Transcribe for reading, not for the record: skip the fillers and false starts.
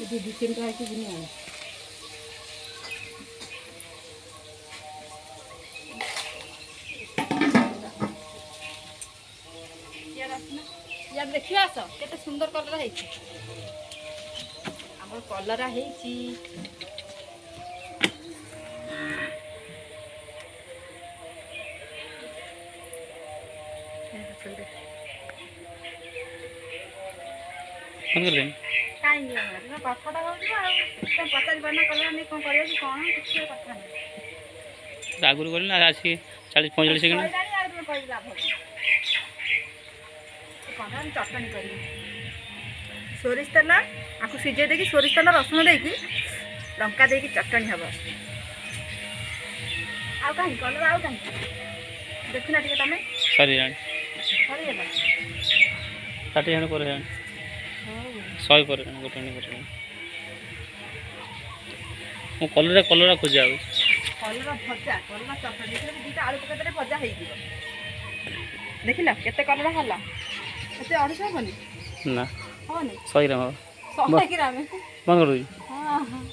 ये 2-3 टा की बुनी आने यार देखिए आस केते सुंदर कलर है हमर कलर है कौन कर दें काई नहीं है पाठटा हो तो पचास बना कलर नहीं कौन करियो कि कौन किसी कथा नहीं आगुरी कर ना आज 40-45 सेकंड यार तुम कहि लाभ कौन चटनी करी सोरिष तेल आपको सिझे देकी सोरिष तेल रसुण देकी लंका देकी चटनी हम आउ कहीं कलर आउ कहीं देखना टिके तमे सरी जान सरीगला 60 जन पर जान 100 पर गोटे कर मो कलर खोजा कलर भजा कलर चटनी देखिए दुटा आलू पकेट भजा हो देखिल केते कलर हला एते 250 बनी ना होनी 100 ग्राम 100 ग्राम बंद कर दो। हां हां